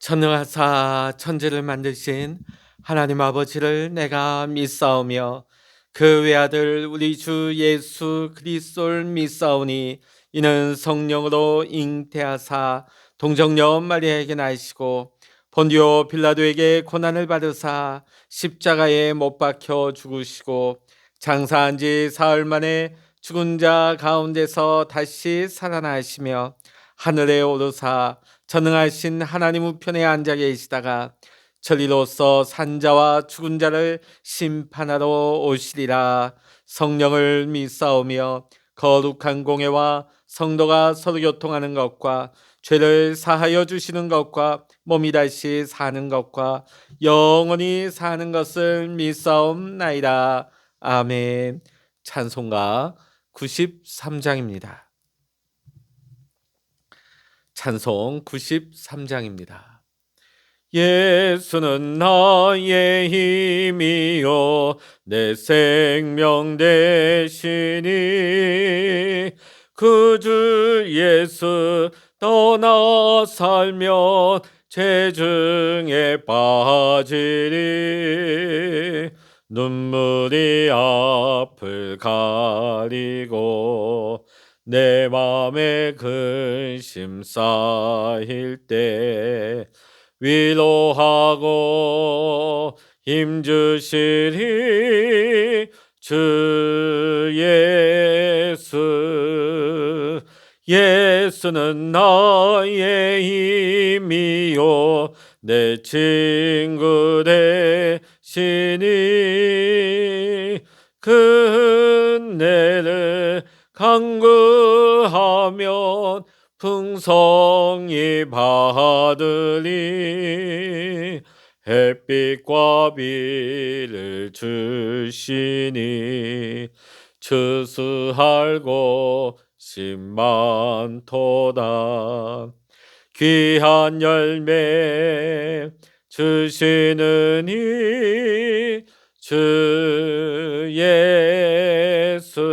전능하사 천지를 만드신 하나님 아버지를 내가 믿사오며 그 외아들 우리 주 예수 그리스도를 믿사오니 이는 성령으로 잉태하사 동정녀 마리아에게 나시고 본디오 빌라도에게 고난을 받으사 십자가에 못 박혀 죽으시고 장사한 지 사흘 만에 죽은 자 가운데서 다시 살아나시며 하늘에 오르사 전능하신 하나님 우편에 앉아 계시다가 저리로서 산자와 죽은 자를 심판하러 오시리라. 성령을 믿사오며 거룩한 공회와 성도가 서로 교통하는 것과 죄를 사하여 주시는 것과 몸이 다시 사는 것과 영원히 사는 것을 믿사옵나이다. 아멘. 찬송가 93장입니다. 찬송 93장입니다. 예수는 나의 힘이요 내 생명 되시니 그 주 예수 떠나 살면 죄중에 빠지리. 눈물이 앞을 가리고 내 맘에 근심 쌓일 때 위로하고 힘주시리 주 예수. 예수는 나의 힘이요 내 친구 되시니 그 은혜를 간구하면 풍성히 받으리. 햇빛과 비를 주시니 추수할 곳이 많도다. 귀한 열매 주시느니 주 예수.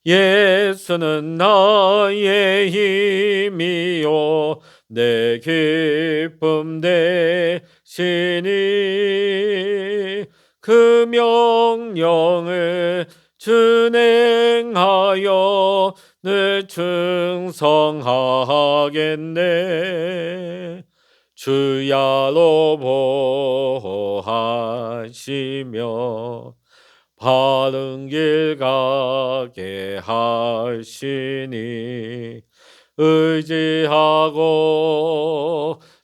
예수는 나의 힘이요 내 기쁨 되시니 그 명령을 준행하여 늘 충성하겠네. 주야로 보호하시며 바른 길 가게 하시니 의지하고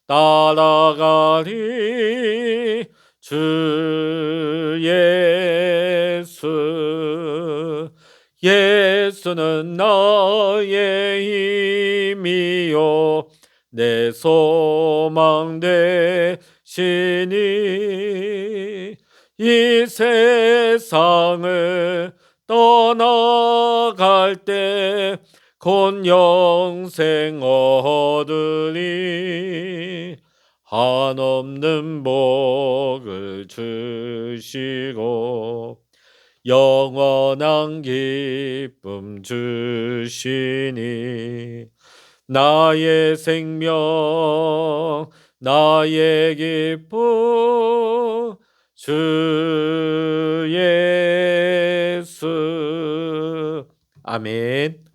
따라가리 주 예수. 예수는 나의 힘이요 내 소망 되시니 이 세상을 떠나갈 때 곧 영생 얻으리. 한없는 복을 주시고 영원한 기쁨 주시니 나의 생명 나의 기쁨 주 예수. 아멘.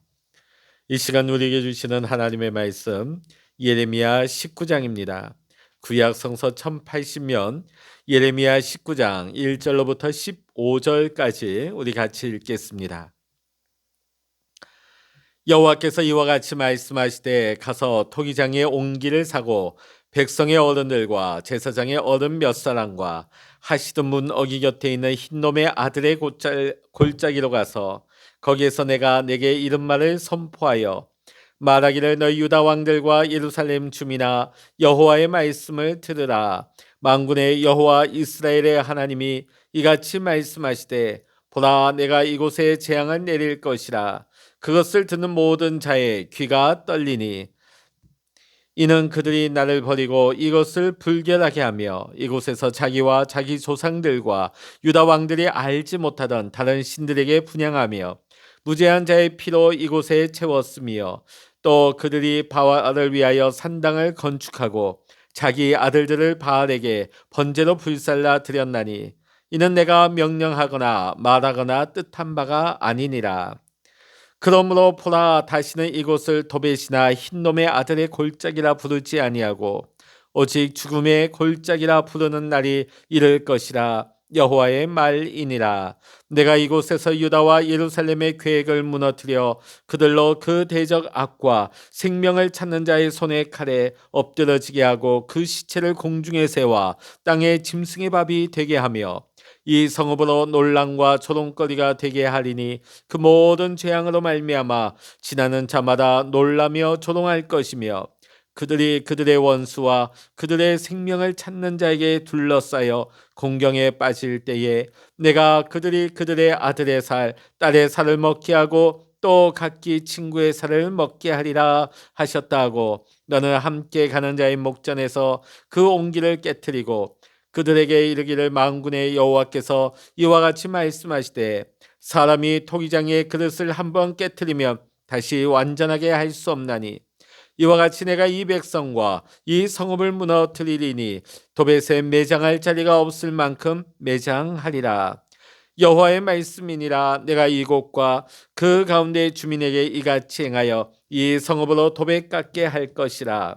이 시간 우리에게 주시는 하나님의 말씀 예레미야 19장입니다. 구약 성서 1080면 예레미야 19장 1절로부터 15절까지 우리 같이 읽겠습니다. 여호와께서 이와 같이 말씀하시되 가서 토기장의 옹기를 사고 백성의 어른들과 제사장의 어른 몇 사람과 하시던 문 어기 곁에 있는 흰놈의 아들의 골짜기로 가서 거기에서 내가 내게 이른 말을 선포하여 말하기를 너희 유다 왕들과 예루살렘 주민아 여호와의 말씀을 들으라. 만군의 여호와 이스라엘의 하나님이 이같이 말씀하시되 보라 내가 이곳에 재앙을 내릴 것이라. 그것을 듣는 모든 자의 귀가 떨리니 이는 그들이 나를 버리고 이것을 불결하게 하며 이곳에서 자기와 자기 조상들과 유다 왕들이 알지 못하던 다른 신들에게 분향하며 무죄한 자의 피로 이곳에 채웠으며 또 그들이 바알을 위하여 산당을 건축하고 자기 아들들을 바알에게 번제로 불살라 드렸나니 이는 내가 명령하거나 말하거나 뜻한 바가 아니니라. 그러므로 보라, 다시는 이곳을 도벳이나 흰놈의 아들의 골짜기라 부르지 아니하고 오직 죽음의 골짜기라 부르는 날이 이를 것이라. 여호와의 말이니라. 내가 이곳에서 유다와 예루살렘의 계획을 무너뜨려 그들로 그 대적 악과 생명을 찾는 자의 손에 칼에 엎드러지게 하고 그 시체를 공중에 세워 땅의 짐승의 밥이 되게 하며 이 성읍으로 논란과 조롱거리가 되게 하리니 그 모든 재앙으로 말미암아 지나는 자마다 놀라며 조롱할 것이며 그들이 그들의 원수와 그들의 생명을 찾는 자에게 둘러싸여 공경에 빠질 때에 내가 그들이 그들의 아들의 살, 딸의 살을 먹게 하고 또 각기 친구의 살을 먹게 하리라 하셨다 하고 너는 함께 가는 자의 목전에서 그 온기를 깨뜨리고 그들에게 이르기를 만군의 여호와께서 이와 같이 말씀하시되 사람이 토기장의 그릇을 한번 깨뜨리면 다시 완전하게 할 수 없나니 이와 같이 내가 이 백성과 이 성읍을 무너뜨리리니 도벳에 매장할 자리가 없을 만큼 매장하리라. 여호와의 말씀이니라. 내가 이곳과 그 가운데 주민에게 이같이 행하여 이 성읍으로 도벳 같게 할 것이라.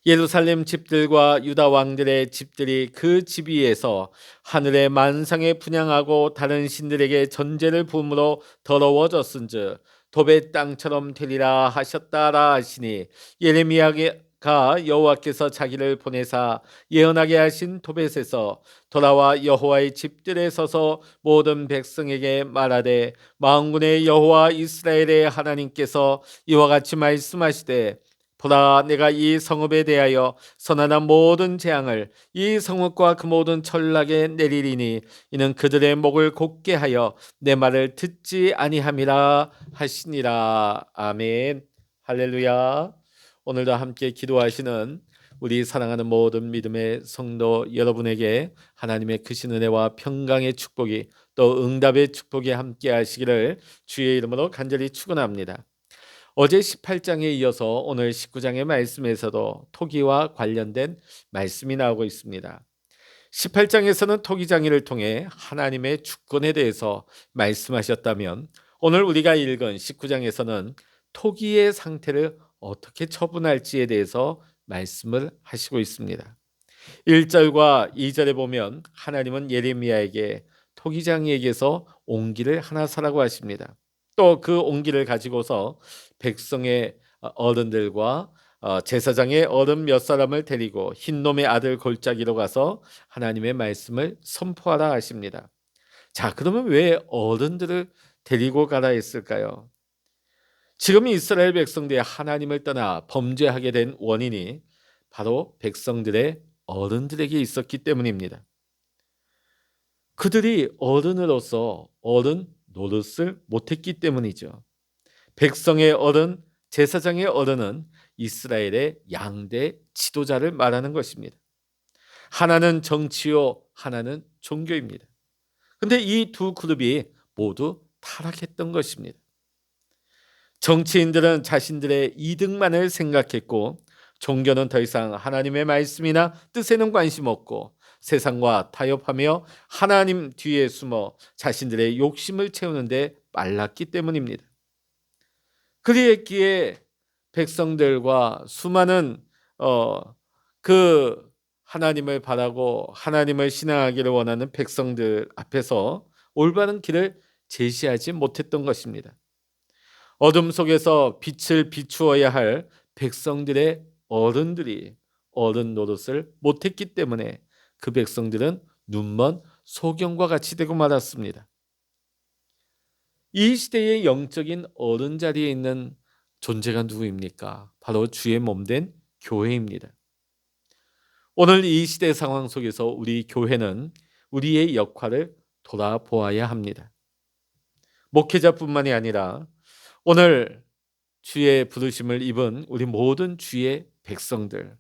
예루살렘 집들과 유다 왕들의 집들이 그 집 위에서 하늘의 만상에 분향하고 다른 신들에게 전제를 부음으로 더러워졌은즉 도벳 땅처럼 되리라 하셨다라 하시니 예레미야가 여호와께서 자기를 보내사 예언하게 하신 도벳에서 돌아와 여호와의 집들에 서서 모든 백성에게 말하되 만군의 여호와 이스라엘의 하나님께서 이와 같이 말씀하시되 보라, 내가 이 성읍에 대하여 선언한 모든 재앙을 이 성읍과 그 모든 전락에 내리리니 이는 그들의 목을 곧게 하여 내 말을 듣지 아니함이라 하시니라. 아멘. 할렐루야. 오늘도 함께 기도하시는 우리 사랑하는 모든 믿음의 성도 여러분에게 하나님의 크신 은혜와 평강의 축복이 또 응답의 축복이 함께 하시기를 주의 이름으로 간절히 축원합니다. 어제 18장에 이어서 오늘 19장의 말씀에서도 토기와 관련된 말씀이 나오고 있습니다. 18장에서는 토기장이를 통해 하나님의 주권에 대해서 말씀하셨다면 오늘 우리가 읽은 19장에서는 토기의 상태를 어떻게 처분할지에 대해서 말씀을 하시고 있습니다. 1절과 2절에 보면 하나님은 예레미야에게 토기장이에게서 옹기를 하나 사라고 하십니다. 또 그 옹기를 가지고서 백성의 어른들과 제사장의 어른 몇 사람을 데리고 흰놈의 아들 골짜기로 가서 하나님의 말씀을 선포하라 하십니다. 자, 그러면 왜 어른들을 데리고 가라 했을까요? 지금 이스라엘 백성들이 하나님을 떠나 범죄하게 된 원인이 바로 백성들의 어른들에게 있었기 때문입니다. 그들이 어른으로서 어른 노릇을 못했기 때문이죠. 백성의 어른, 제사장의 어른은 이스라엘의 양대 지도자를 말하는 것입니다. 하나는 정치요, 하나는 종교입니다. 그런데 이 두 그룹이 모두 타락했던 것입니다. 정치인들은 자신들의 이득만을 생각했고 종교는 더 이상 하나님의 말씀이나 뜻에는 관심 없고 세상과 타협하며 하나님 뒤에 숨어 자신들의 욕심을 채우는데 말랐기 때문입니다. 그리했기에 백성들과 수많은 그 하나님을 바라고 하나님을 신앙하기를 원하는 백성들 앞에서 올바른 길을 제시하지 못했던 것입니다. 어둠 속에서 빛을 비추어야 할 백성들의 어른들이 어른 노릇을 못했기 때문에 그 백성들은 눈먼 소경과 같이 되고 말았습니다. 이 시대의 영적인 어른 자리에 있는 존재가 누구입니까? 바로 주의 몸된 교회입니다. 오늘 이 시대 상황 속에서 우리 교회는 우리의 역할을 돌아보아야 합니다. 목회자뿐만이 아니라 오늘 주의 부르심을 입은 우리 모든 주의 백성들,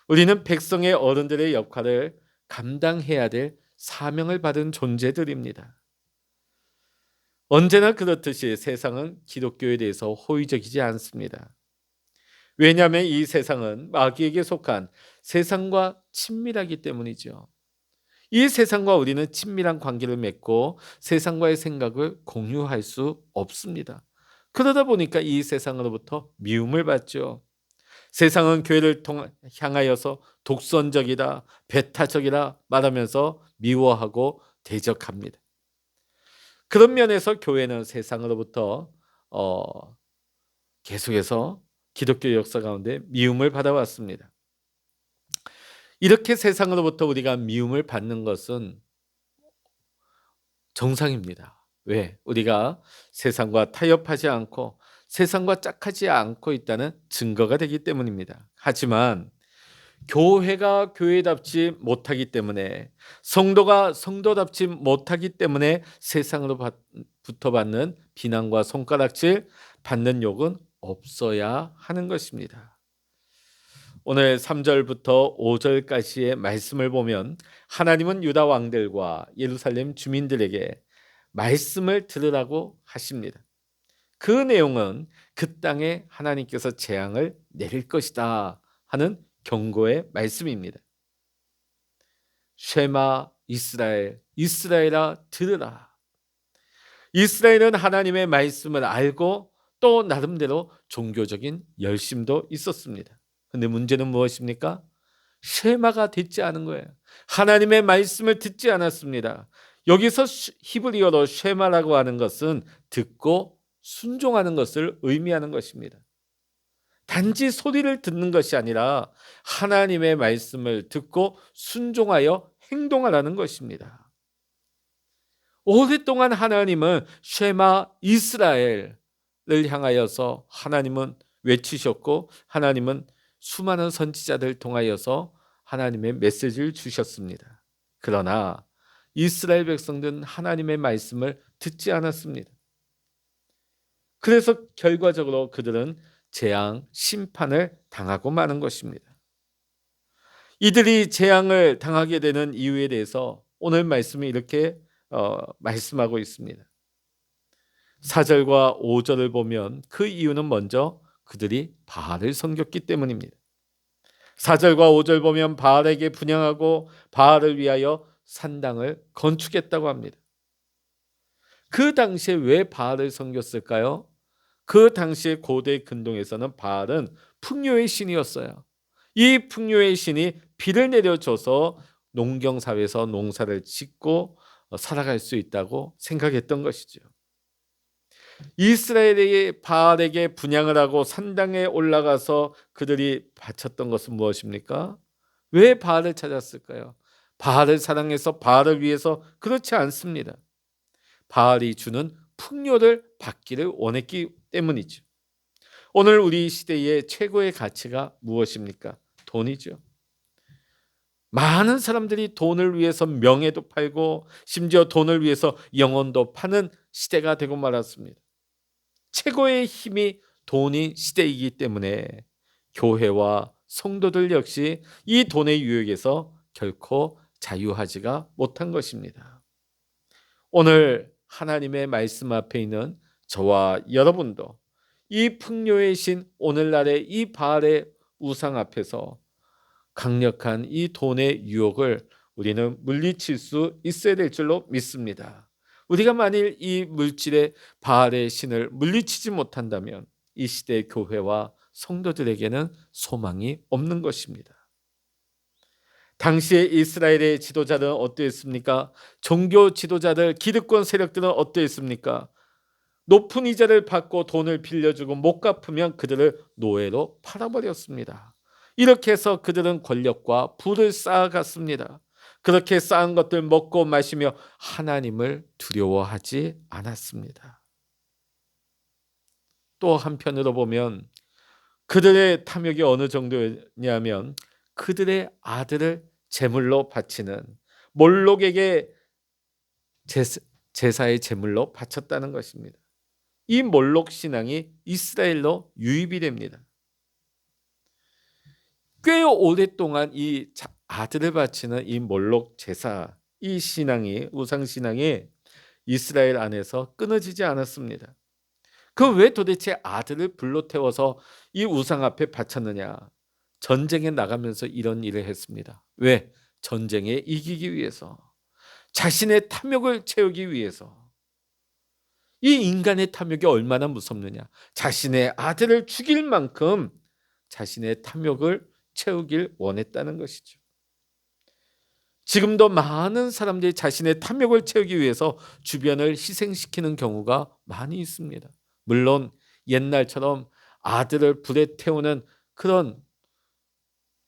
우리는 백성의 어른들의 역할을 감당해야 될 사명을 받은 존재들입니다. 언제나 그렇듯이 세상은 기독교에 대해서 호의적이지 않습니다. 왜냐하면 이 세상은 마귀에게 속한 세상과 친밀하기 때문이죠. 이 세상과 우리는 친밀한 관계를 맺고 세상과의 생각을 공유할 수 없습니다. 그러다 보니까 이 세상으로부터 미움을 받죠. 세상은 교회를 향하여서 독선적이다, 배타적이다 말하면서 미워하고 대적합니다. 그런 면에서 교회는 세상으로부터 계속해서 기독교 역사 가운데 미움을 받아왔습니다. 이렇게 세상으로부터 우리가 미움을 받는 것은 정상입니다. 왜? 우리가 세상과 타협하지 않고 세상과 짝하지 않고 있다는 증거가 되기 때문입니다. 하지만 교회가 교회답지 못하기 때문에 성도가 성도답지 못하기 때문에 세상으로부터 받는 비난과 손가락질 받는 욕은 없어야 하는 것입니다. 오늘 3절부터 5절까지의 말씀을 보면 하나님은 유다 왕들과 예루살렘 주민들에게 말씀을 들으라고 하십니다. 그 내용은 그 땅에 하나님께서 재앙을 내릴 것이다 하는 경고의 말씀입니다. 쉐마 이스라엘, 이스라엘아 들으라. 이스라엘은 하나님의 말씀을 알고 또 나름대로 종교적인 열심도 있었습니다. 근데 문제는 무엇입니까? 쉐마가 듣지 않은 거예요. 하나님의 말씀을 듣지 않았습니다. 여기서 히브리어로 쉐마라고 하는 것은 듣고 순종하는 것을 의미하는 것입니다. 단지 소리를 듣는 것이 아니라 하나님의 말씀을 듣고 순종하여 행동하라는 것입니다. 오랫동안 하나님은 쉐마 이스라엘을 향하여서 하나님은 외치셨고 하나님은 수많은 선지자들 통하여서 하나님의 메시지를 주셨습니다. 그러나 이스라엘 백성들은 하나님의 말씀을 듣지 않았습니다. 그래서 결과적으로 그들은 재앙, 심판을 당하고 마는 것입니다. 이들이 재앙을 당하게 되는 이유에 대해서 오늘 말씀이 이렇게 말씀하고 있습니다. 4절과 5절을 보면 그 이유는 먼저 그들이 바알을 섬겼기 때문입니다. 4절과 5절 보면 바알에게 분향하고 바알을 위하여 산당을 건축했다고 합니다. 그 당시에 왜 바알을 섬겼을까요? 그 당시에 고대 근동에서는 바알은 풍요의 신이었어요. 이 풍요의 신이 비를 내려줘서 농경사회에서 농사를 짓고 살아갈 수 있다고 생각했던 것이죠. 이스라엘이 바알에게 분향을 하고 산당에 올라가서 그들이 바쳤던 것은 무엇입니까? 왜 바알을 찾았을까요? 바알을 사랑해서 바알을 위해서 그렇지 않습니다. 바알이 주는 풍요를 받기를 원했기 때문이죠. 오늘 우리 시대의 최고의 가치가 무엇입니까? 돈이죠. 많은 사람들이 돈을 위해서 명예도 팔고 심지어 돈을 위해서 영혼도 파는 시대가 되고 말았습니다. 최고의 힘이 돈이 시대이기 때문에 교회와 성도들 역시 이 돈의 유혹에서 결코 자유하지가 못한 것입니다. 오늘 하나님의 말씀 앞에 있는 저와 여러분도 이 풍요의 신 오늘날의 이 바알의 우상 앞에서 강력한 이 돈의 유혹을 우리는 물리칠 수 있어야 될 줄로 믿습니다. 우리가 만일 이 물질의 바알의 신을 물리치지 못한다면 이 시대의 교회와 성도들에게는 소망이 없는 것입니다. 당시의 이스라엘의 지도자들은 어떠했습니까? 종교 지도자들, 기득권 세력들은 어떠했습니까? 높은 이자를 받고 돈을 빌려주고 못 갚으면 그들을 노예로 팔아버렸습니다. 이렇게 해서 그들은 권력과 부를 쌓아갔습니다. 그렇게 쌓은 것들 먹고 마시며 하나님을 두려워하지 않았습니다. 또 한편으로 보면 그들의 탐욕이 어느 정도냐면 그들의 아들을 제물로 바치는 몰록에게 제사의 제물로 바쳤다는 것입니다. 이 몰록 신앙이 이스라엘로 유입이 됩니다. 꽤 오랫동안 이 아들을 바치는 이 몰록 제사, 이 신앙이 우상 신앙이 이스라엘 안에서 끊어지지 않았습니다. 그 왜 도대체 아들을 불로 태워서 이 우상 앞에 바쳤느냐? 전쟁에 나가면서 이런 일을 했습니다. 왜? 전쟁에 이기기 위해서, 자신의 탐욕을 채우기 위해서. 이 인간의 탐욕이 얼마나 무섭느냐? 자신의 아들을 죽일 만큼 자신의 탐욕을 채우길 원했다는 것이죠. 지금도 많은 사람들이 자신의 탐욕을 채우기 위해서 주변을 희생시키는 경우가 많이 있습니다. 물론 옛날처럼 아들을 불에 태우는 그런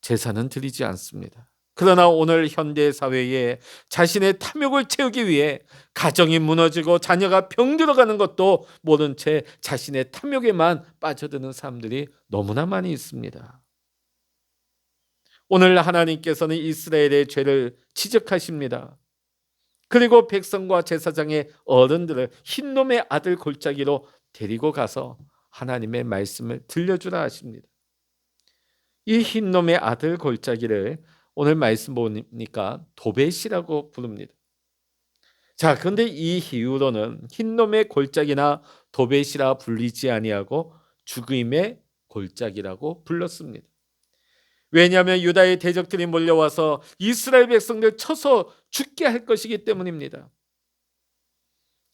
제사는 드리지 않습니다. 그러나 오늘 현대 사회에 자신의 탐욕을 채우기 위해 가정이 무너지고 자녀가 병들어가는 것도 모른 채 자신의 탐욕에만 빠져드는 사람들이 너무나 많이 있습니다. 오늘 하나님께서는 이스라엘의 죄를 지적하십니다. 그리고 백성과 제사장의 어른들을 흰놈의 아들 골짜기로 데리고 가서 하나님의 말씀을 들려주라 하십니다. 이 흰놈의 아들 골짜기를 오늘 말씀 보니까 도벳이라고 부릅니다. 자, 그런데 이 이후로는 흰놈의 골짜기나 도벳이라 불리지 아니하고 죽음의 골짜기라고 불렀습니다. 왜냐하면 유다의 대적들이 몰려와서 이스라엘 백성들 쳐서 죽게 할 것이기 때문입니다.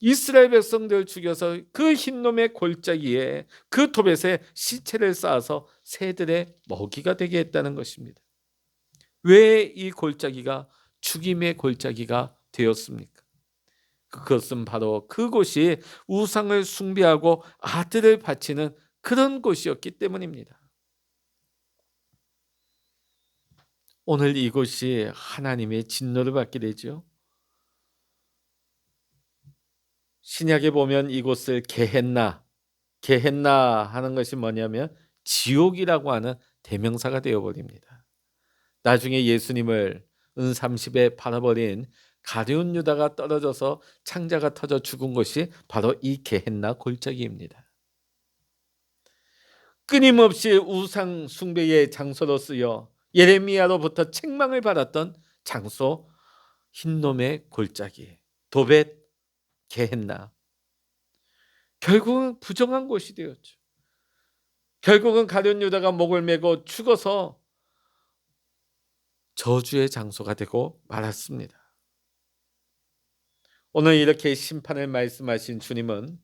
이스라엘 백성들 죽여서 그 흰놈의 골짜기에, 그 도벳에 시체를 쌓아서 새들의 먹이가 되게 했다는 것입니다. 왜 이 골짜기가 죽임의 골짜기가 되었습니까? 그것은 바로 그곳이 우상을 숭배하고 아들을 바치는 그런 곳이었기 때문입니다. 오늘 이곳이 하나님의 진노를 받게 되죠. 신약에 보면 이곳을 게헨나 하는 것이 뭐냐면 지옥이라고 하는 대명사가 되어버립니다. 나중에 예수님을 은30에 팔아버린 가룟 유다가 떨어져서 창자가 터져 죽은 곳이 바로 이 게헨나 골짜기입니다. 끊임없이 우상 숭배의 장소로 쓰여 예레미야로부터 책망을 받았던 장소, 흰놈의 골짜기, 도벳, 게헨나. 결국은 부정한 곳이 되었죠. 결국은 가룟 유다가 목을 메고 죽어서 저주의 장소가 되고 말았습니다. 오늘 이렇게 심판을 말씀하신 주님은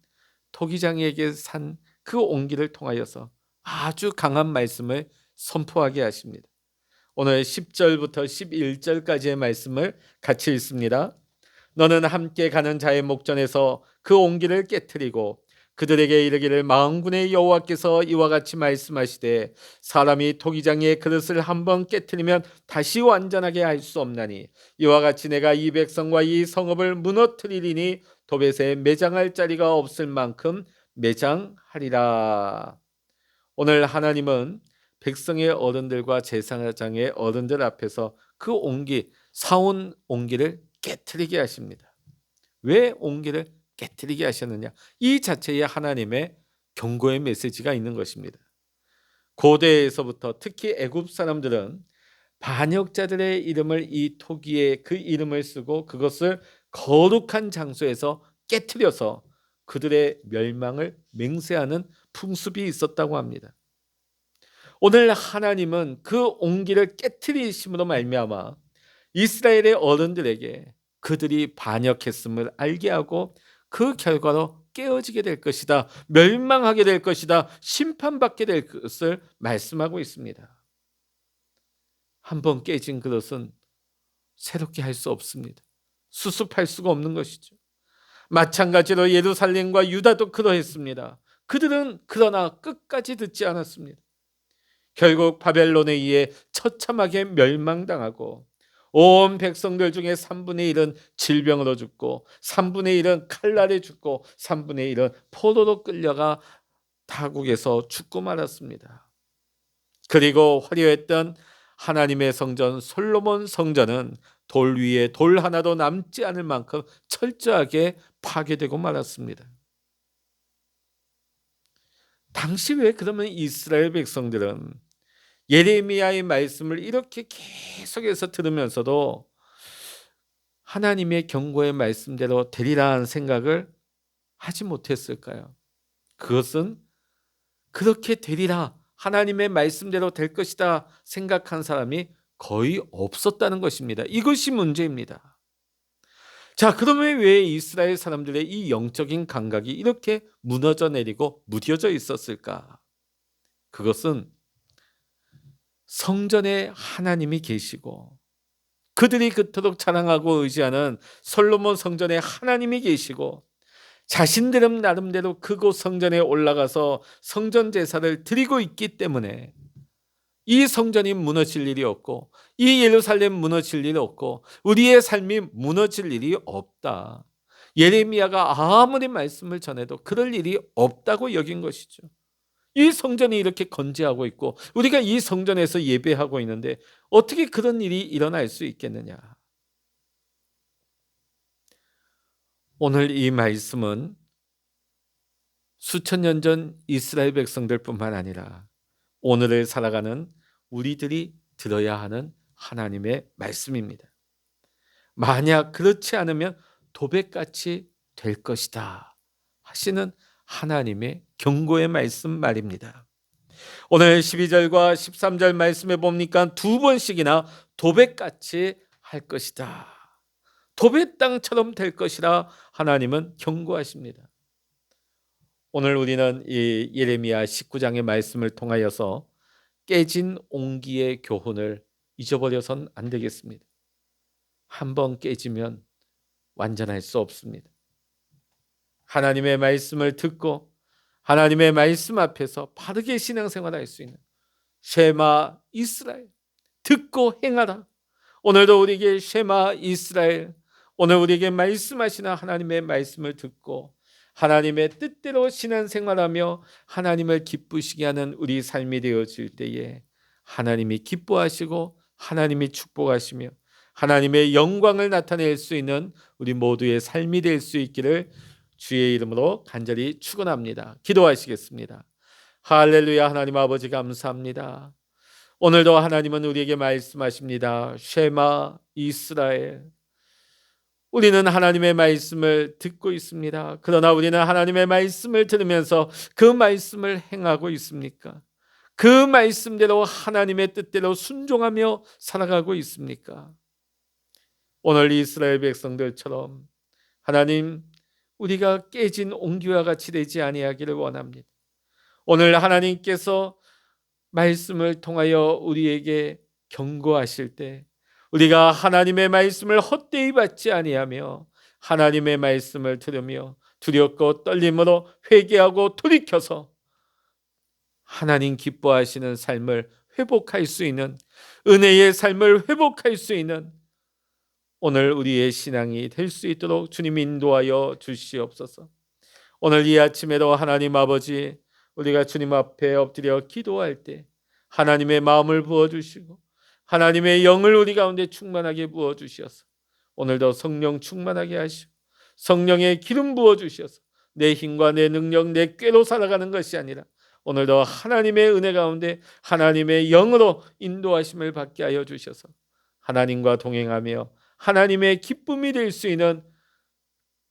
토기장이에게 산 그 온기를 통하여서 아주 강한 말씀을 선포하게 하십니다. 오늘 10절부터 11절까지의 말씀을 같이 읽습니다. 너는 함께 가는 자의 목전에서 그 온기를 깨트리고 그들에게 이르기를 만군의 여호와께서 이와 같이 말씀하시되 사람이 토기장의 그릇을 한번 깨트리면 다시 완전하게 할 수 없나니 이와 같이 내가 이 백성과 이 성읍을 무너뜨리리니 도벳에 매장할 자리가 없을 만큼 매장하리라. 오늘 하나님은 백성의 어른들과 제사장의 어른들 앞에서 그 온기, 사온 온기를 깨트리게 하십니다. 왜 온기를 깨트리게 하셨느냐? 이 자체에 하나님의 경고의 메시지가 있는 것입니다. 고대에서부터 특히 애굽 사람들은 반역자들의 이름을 이 토기에 그 이름을 쓰고 그것을 거룩한 장소에서 깨트려서 그들의 멸망을 맹세하는 풍습이 있었다고 합니다. 오늘 하나님은 그 온기를 깨트리심으로 말미암아 이스라엘의 어른들에게 그들이 반역했음을 알게 하고 그 결과로 깨어지게 될 것이다, 멸망하게 될 것이다, 심판받게 될 것을 말씀하고 있습니다. 한번 깨진 그릇은 새롭게 할 수 없습니다. 수습할 수가 없는 것이죠. 마찬가지로 예루살렘과 유다도 그러했습니다. 그들은 그러나 끝까지 듣지 않았습니다. 결국 바벨론에 의해 처참하게 멸망당하고 온 백성들 중에 3분의 1은 질병으로 죽고 3분의 1은 칼날에 죽고 3분의 1은 포로로 끌려가 타국에서 죽고 말았습니다. 그리고 화려했던 하나님의 성전 솔로몬 성전은 돌 위에 돌 하나도 남지 않을 만큼 철저하게 파괴되고 말았습니다. 당시 왜 그러면 이스라엘 백성들은 예레미야의 말씀을 이렇게 계속해서 들으면서도 하나님의 경고의 말씀대로 되리라는 생각을 하지 못했을까요? 그것은 그렇게 되리라, 하나님의 말씀대로 될 것이다 생각한 사람이 거의 없었다는 것입니다. 이것이 문제입니다. 자, 그러면 왜 이스라엘 사람들의 이 영적인 감각이 이렇게 무너져 내리고 무뎌져 있었을까? 그것은 성전에 하나님이 계시고 그들이 그토록 자랑하고 의지하는 솔로몬 성전에 하나님이 계시고 자신들은 나름대로 그곳 성전에 올라가서 성전 제사를 드리고 있기 때문에 이 성전이 무너질 일이 없고 이 예루살렘 무너질 일이 없고 우리의 삶이 무너질 일이 없다. 예레미야가 아무리 말씀을 전해도 그럴 일이 없다고 여긴 것이죠. 이 성전이 이렇게 건재하고 있고 우리가 이 성전에서 예배하고 있는데 어떻게 그런 일이 일어날 수 있겠느냐. 오늘 이 말씀은 수천 년 전 이스라엘 백성들뿐만 아니라 오늘을 살아가는 우리들이 들어야 하는 하나님의 말씀입니다. 만약 그렇지 않으면 도백같이 될 것이다 하시는 하나님의 경고의 말씀 말입니다. 오늘 12절과 13절 말씀에 보니까 두 번씩이나 도백같이 할 것이다, 도배 땅처럼 될 것이라 하나님은 경고하십니다. 오늘 우리는 이 예레미야 19장의 말씀을 통하여서 깨진 옹기의 교훈을 잊어버려선 안 되겠습니다. 한번 깨지면 완전할 수 없습니다. 하나님의 말씀을 듣고 하나님의 말씀 앞에서 바르게 신앙생활할 수 있는 쉐마 이스라엘, 듣고 행하라. 오늘도 우리에게 쉐마 이스라엘, 오늘 우리에게 말씀하시는 하나님의 말씀을 듣고 하나님의 뜻대로 신앙생활하며 하나님을 기쁘시게 하는 우리 삶이 되어질 때에 하나님이 기뻐하시고 하나님이 축복하시며 하나님의 영광을 나타낼 수 있는 우리 모두의 삶이 될 수 있기를 주의 이름으로 간절히 축원합니다. 기도하시겠습니다. 할렐루야. 하나님 아버지 감사합니다. 오늘도 하나님은 우리에게 말씀하십니다. 쉐마 이스라엘, 우리는 하나님의 말씀을 듣고 있습니다. 그러나 우리는 하나님의 말씀을 들으면서 그 말씀을 행하고 있습니까? 그 말씀대로 하나님의 뜻대로 순종하며 살아가고 있습니까? 오늘 이스라엘 백성들처럼 하나님, 우리가 깨진 옹기와 같이 되지 아니하기를 원합니다. 오늘 하나님께서 말씀을 통하여 우리에게 경고하실 때 우리가 하나님의 말씀을 헛되이 받지 아니하며 하나님의 말씀을 들으며 두렵고 떨림으로 회개하고 돌이켜서 하나님 기뻐하시는 삶을 회복할 수 있는, 은혜의 삶을 회복할 수 있는 오늘 우리의 신앙이 될 수 있도록 주님 인도하여 주시옵소서. 오늘 이 아침에도 하나님 아버지, 우리가 주님 앞에 엎드려 기도할 때 하나님의 마음을 부어주시고 하나님의 영을 우리 가운데 충만하게 부어주시어서 오늘도 성령 충만하게 하시고 성령의 기름 부어주시어서 내 힘과 내 능력, 내 꾀로 살아가는 것이 아니라 오늘도 하나님의 은혜 가운데 하나님의 영으로 인도하심을 받게 하여 주셔서 하나님과 동행하며 하나님의 기쁨이 될 수 있는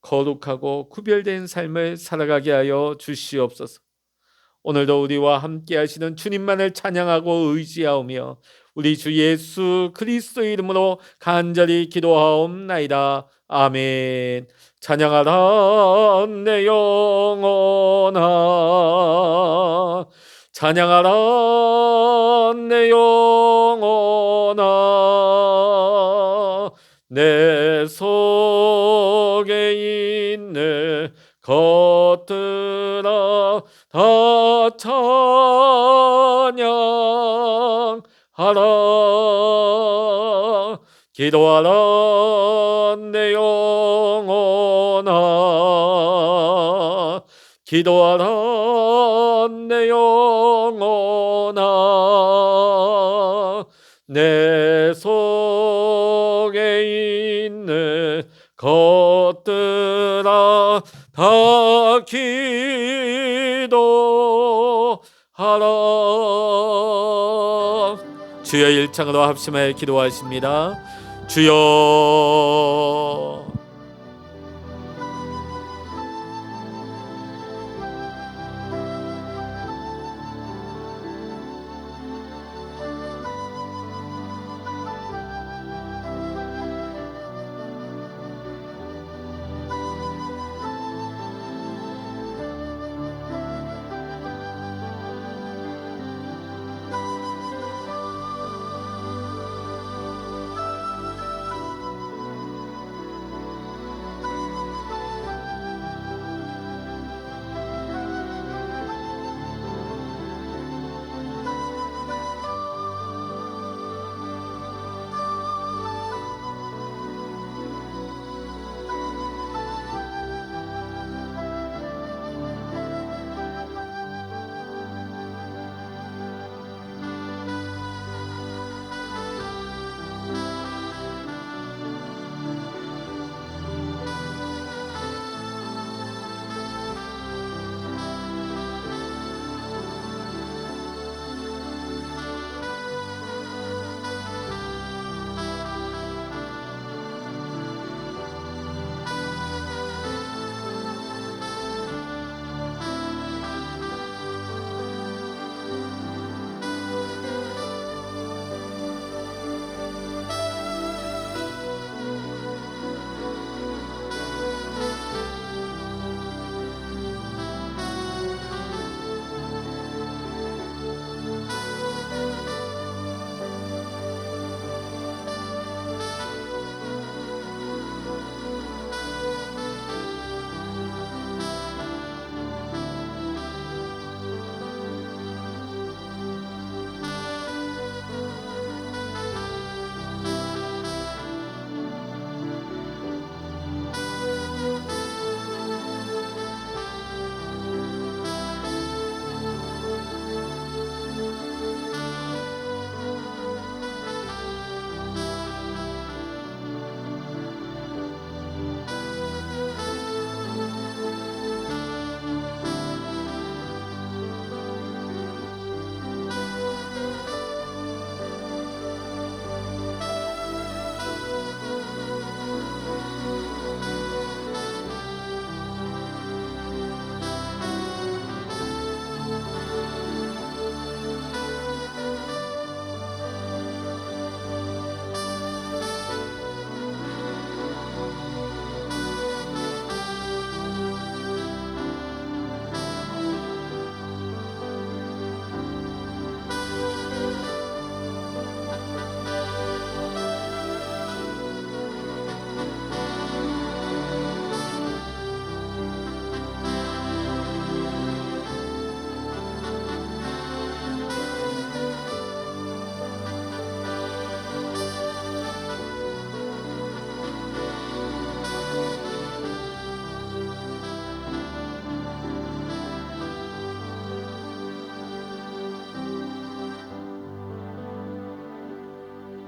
거룩하고 구별된 삶을 살아가게 하여 주시옵소서. 오늘도 우리와 함께 하시는 주님만을 찬양하고 의지하오며 우리 주 예수 그리스도의 이름으로 간절히 기도하옵나이다. 아멘. 찬양하라 내 영혼아, 찬양하라 내 영혼아, 내 속에 있는 것들아 다 찬양하라. 기도하라 내 영혼아, 기도하라 내 영혼아, 내 속에 있는 것들아 다 기도하라. 주여 일창으로 합심하여 기도하십니다. 주여